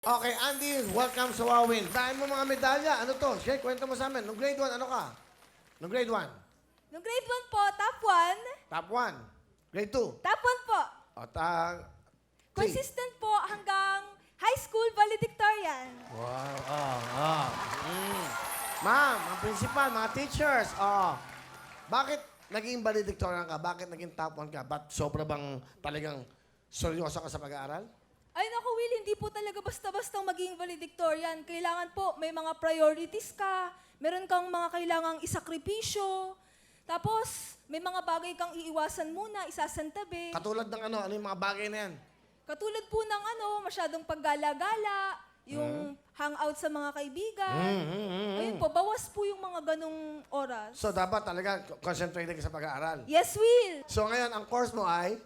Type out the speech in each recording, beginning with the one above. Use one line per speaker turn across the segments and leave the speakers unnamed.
Okay, Andy, welcome sa Wawin. Dahil mo mga medalya. Ano to? Share, kwento mo sa amin. Nung grade 1, ano ka? Nung grade 1?
Nung grade 1 po, top 1.
Top 1. Grade 2?
Top 1 po.
O, three.
Consistent po hanggang high school valedictorian.
Wow. Ma'am, ang principal, mga teachers. Bakit naging valedictorian ka? Bakit naging top 1 ka? Ba't sobra bang talagang seryoso ka sa pag-aaral?
Ay naku Will, hindi po talaga basta-bastang maging valedictorian. Kailangan po may mga priorities ka, meron kang mga kailangang isakripisyo, tapos may mga bagay kang iiwasan muna, isasantabi.
Katulad ng ano yung mga bagay na yan?
Katulad po ng masyadong paggala-gala, yung hangout sa mga kaibigan. Ayun po, bawas po yung mga ganong oras.
So, dapat talaga concentrated ka sa pag-aaral.
Yes, Will!
So, ngayon, ang course mo ay?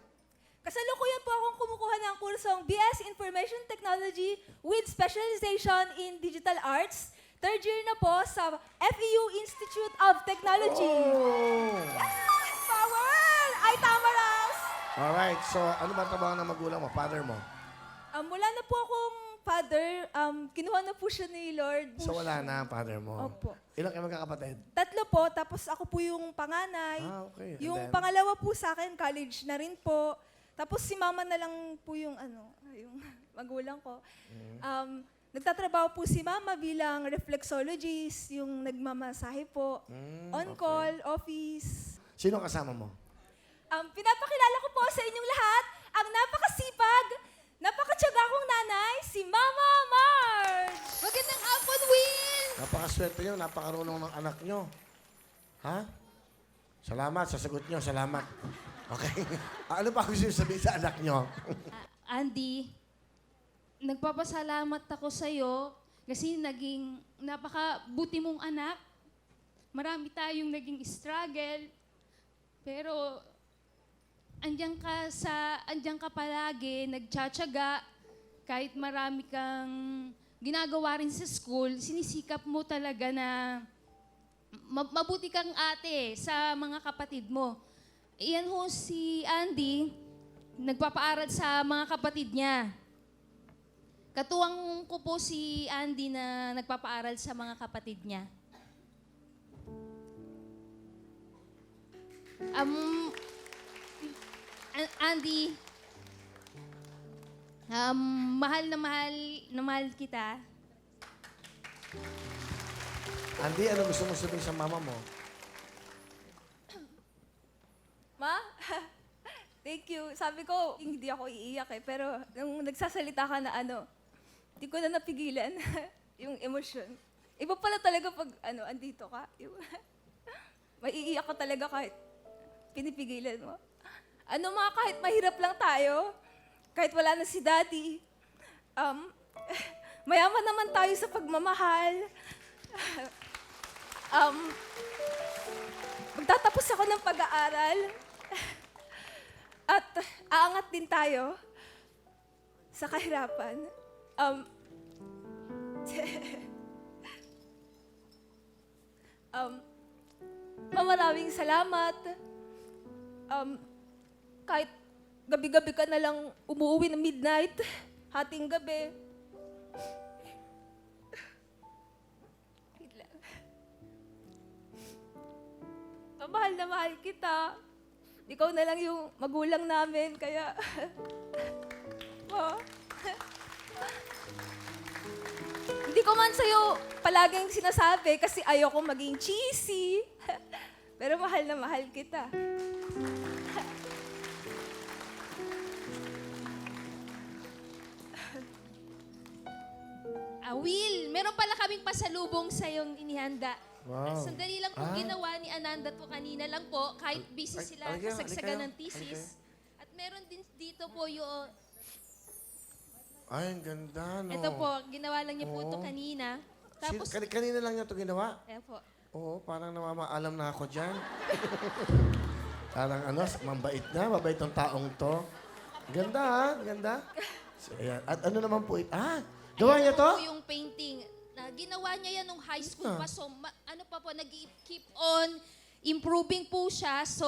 Kasalukuyan po akong kumukuha ng kursong BS Information Technology with specialization in Digital Arts. Third year na po sa FEU Institute of Technology.
Oh!
Yes! Power! Ay, Tamaras!
Alright, so ano ba trabaho ng magulang mo, father mo?
Wala na po akong father. Kinuha na po siya ni Lord.
So wala na ang father mo?
Opo.
Ilang kayo magkakapatid?
3 po, tapos ako po yung panganay.
Okay. And
Yung
then?
pangalawa po sa akin, college na rin po. Tapos si mama na lang po yung yung magulang ko. Nagtatrabaho po si mama bilang reflexologist, yung nagmamasahe po. On-call, office.
Sino kasama mo?
Pinapakilala ko po sa inyong lahat ang napakasipag, napakatyaga kong nanay, si Mama Marge!
Magandang hapon, Will!
Napakaswerte nyo, napakarunong ng anak nyo. Ha? Salamat, sa sagot nyo, salamat. Okay. Ano pa gusto nyo sabihin sa anak nyo?
Andy, nagpapasalamat ako sa'yo kasi naging napakabuti mong anak. Marami tayong naging struggle. Pero andiyan ka palagi, nagtsatsaga. Kahit marami kang ginagawa rin sa school, sinisikap mo talaga na mabuti kang ate sa mga kapatid mo. Iyan ho si Andy, nagpapaaral sa mga kapatid niya. Katuwang ko po si Andy na nagpapaaral sa mga kapatid niya. Andy, mahal na mahal kita.
Andy, ano gusto mo sabihin sa mama mo?
Ma, thank you. Sabi ko, hindi ako iiyak pero nung nagsasalita ka na hindi ko na napigilan yung emosyon. Iba pala talaga pag andito ka. Maiiyak ka talaga kahit pinipigilan mo. Kahit mahirap lang tayo, kahit wala na si Daddy, mayaman naman tayo sa pagmamahal. Magtatapos ako ng pag-aaral. At aangat din tayo sa kahirapan. Maraming salamat. Kahit gabi-gabi ka na lang umuwi ng midnight, hating gabi. Wait lang. Mahal na mahal kita. Ikaw na lang yung magulang namin, kaya... Hindi ko man sa'yo palaging sinasabi kasi ayoko maging cheesy. Pero mahal na mahal kita.
Will, meron pala kaming pasalubong sa iyong inihanda.
Wow.
Sandali lang po ginawa ni Ananda to kanina lang po, kahit busy sila kasagsagan ng thesis. At meron din dito po yung...
Ay, ang ganda, no?
Ito po, ginawa lang niya po ito kanina. Tapos,
Kanina lang niya ito ginawa?
ayan po.
Oo, parang namamaalam na ako dyan. Parang mabait na, mabait ang taong to. Ganda, ha? Ganda. So, ayan. At ano naman po ito? Gawa niya to?
Ito po yung painting. Na ginawa niya yan nung high school pa. So, nag-keep on improving po siya. So,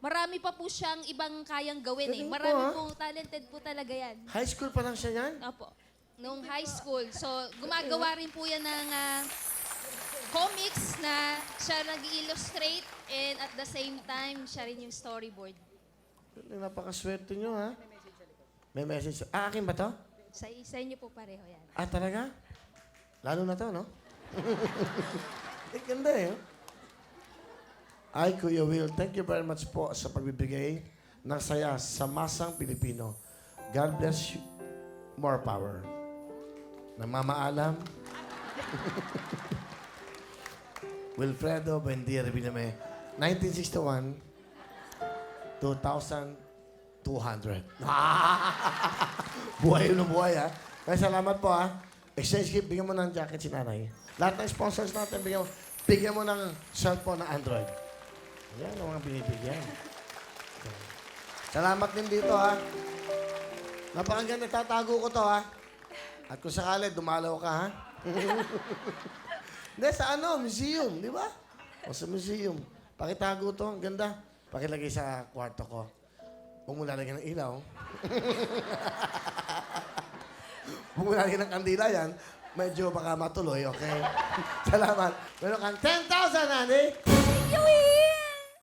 marami pa po siyang ibang kayang gawin eh.
Galing po,
Marami
ha?
pong talented po talaga yan.
High school pa lang siya yan?
Opo.
nung high school. So, gumagawa rin po yan ng comics na siya nag-illustrate and at the same time, siya rin yung storyboard.
Napakaswerte nyo, ha? May message. Ah, akin ba to?
Sa inyo po pareho yan.
Ah, talaga? Lalo na to, no? Ganda eh. Ay, Kuya Will, thank you very much po sa pagbibigay ng saya sa masang Pilipino. God bless you. More power. Namamaalam. Wilfredo Buendia Revillame, 1961, 2,200. Buhay na buhay, ha? Kaya salamat po, ha? Exchange gift, bigyan mo ng jacket si nanay. Lahat ng sponsors natin, bigyan mo ng cellphone na Android. Yan ang mga binibigyan. Salamat din dito, ha? Napakaganda, tatago ko to, ha? At kung sakali, dumalaw ka, ha? Hindi, sa museum, di ba? O sa museum. Pakitago to, ang ganda. Pakilagay sa kwarto ko. Huwag mo lalagyan ng ilaw. Huwag mo lalagyan ng kandila yan. Medyo baka matuloy, okay? Salamat. Meron kang 10,000, Andy!
Thank you, Will!